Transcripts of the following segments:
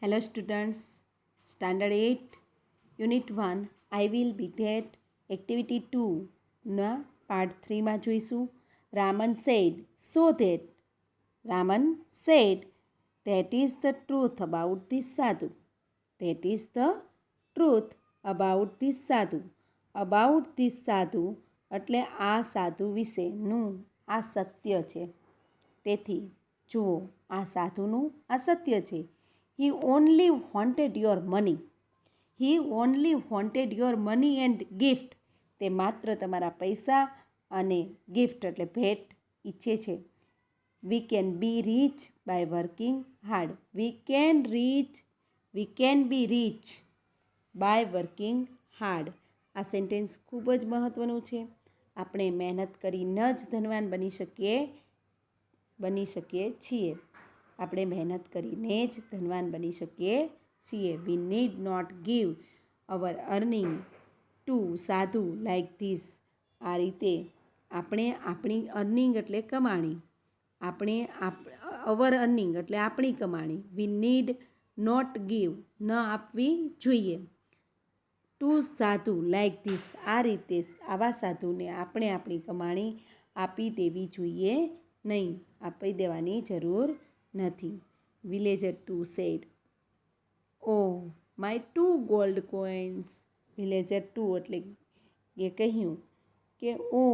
Hello students, Standard 8, Unit 1, I will be that Activity 2 ના part 3માં જોઈશું. Raman said, so that Raman said, that is the truth about this sadhu. That is the truth about this sadhu. About this sadhu એટલે આ સાધુ વિશેનું આ સત્ય છે. તેથી જુઓ, આ સાધુનું આ સત્ય છે. He only wanted your money. He only wanted your money and gift. તે માત્ર તમારા પૈસા અને ગિફ્ટ એટલે ભેટ ઈચ્છે છે. We can be rich by working hard. We can be rich by working hard. આ સેન્ટેન્સ ખૂબ જ મહત્ત્વનું છે. આપણે મહેનત કરીને જ ધનવાન બની શકીએ છીએ. આપણે મહેનત કરીને જ ધનવાન બની શકીએ છીએ. We need not give our earning to sadhu like this. આ રીતે આપણે આપણી અર્નિંગ એટલે કમાણી, અવર અર્નિંગ એટલે આપણી કમાણી. વી નીડ નોટ ગીવ ન આપવી જોઈએ. ટુ સાધુ લાઈક ધીસ આ રીતે આવા સાધુને આપણે આપણી કમાણી આપી દેવી જોઈએ નહીં, આપી દેવાની જરૂર નથી. Villager 2 said, oh my 2 gold coins. Villager 2 એટલે એ કહ્યું કે ઓ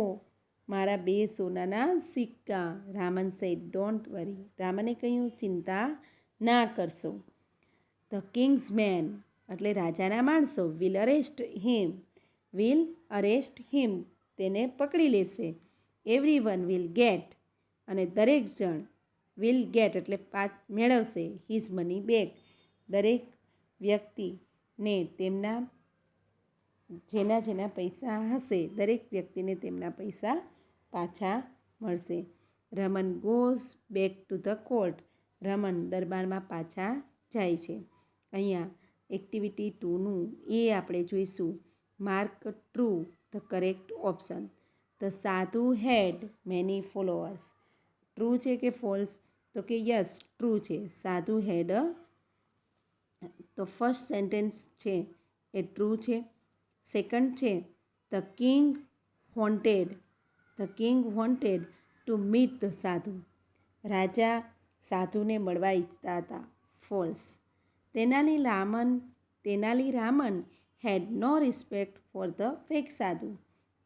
મારા 2 સોનાના સિક્કા. Raman said don't worry. રામને કહ્યું ચિંતા ના કરશો. ધ કિંગ્સ મેન એટલે રાજાના માણસો વિલ અરેસ્ટ હિમ તેને પકડી લેશે. એવરી વન વિલ ગેટ અને દરેક જણ વિલ ગેટ એટલે મેળવશે હિઝ મની બેક. દરેક વ્યક્તિને તેમના જેના પૈસા હશે દરેક વ્યક્તિને તેમના પૈસા પાછા મળશે. Raman goes back to the court. Raman દરબારમાં પાછા જાય છે. અહીંયા એક્ટિવિટી 2નું એ આપણે જોઈશું. Mark true the correct option. The સાધુ હેડ મેની ફોલોઅર્સ. ટ્રુ છે કે ફોલ્સ? તો કે યસ ટ્રુ છે. સાધુ હેડ તો ફર્સ્ટ સેન્ટેન્સ છે એ ટ્રુ છે. સેકન્ડ છે the king wanted to meet the sadhu. રાજા સાધુને મળવા ઈચ્છતા હતા. False. Tenali Raman had no respect for the fake sadhu.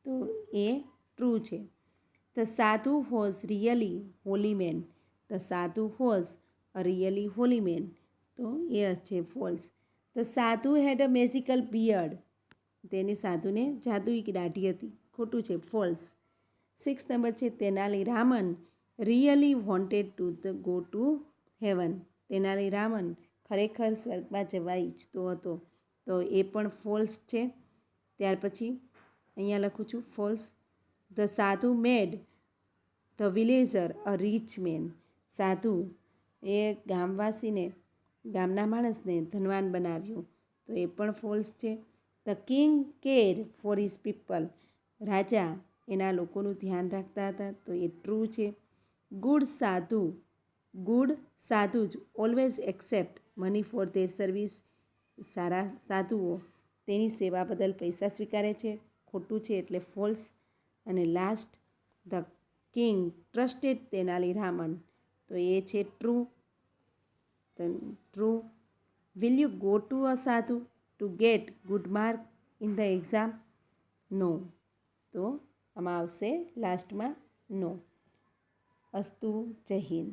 તો એ ટ્રુ છે. The sadhu was really holy man. The sadhu was a really holy man. તો એ છે ફોલ્સ. ધ સાધુ હેડ અ મેજિકલ બિયર્ડ. તેની સાધુને જાદુઈ દાઢી હતી. ખોટું છે. ફોલ્સ. 6 નંબર છે Tenali Raman really wanted to go to heaven. Tenali Raman ખરેખર સ્વર્ગમાં જવા ઈચ્છતો હતો. તો એ પણ ફોલ્સ છે. ત્યાર પછી અહીંયા લખું છું false. The sadhu made the villager a rich man. Sadhu એ ગામના માણસને ધનવાન બનાવ્યું. તો એ પણ ફોલ્સ છે. The king care for his people. રાજા એના લોકોનું ધ્યાન રાખતા હતા. તો એ ટ્રુ છે. ગુડ સાધુ જ always accept money for their service. સારા સાધુઓ તેની સેવા બદલ પૈસા સ્વીકારે છે. ખોટું છે એટલે ફોલ્સ. અને last the king trusted Tenali Raman. તો એ છે true. Will you go to a sadhu to get good mark in the exam? No. તો આમાં આવશે લાસ્ટમાં નો. અસ્તુ. જય હિન્દ.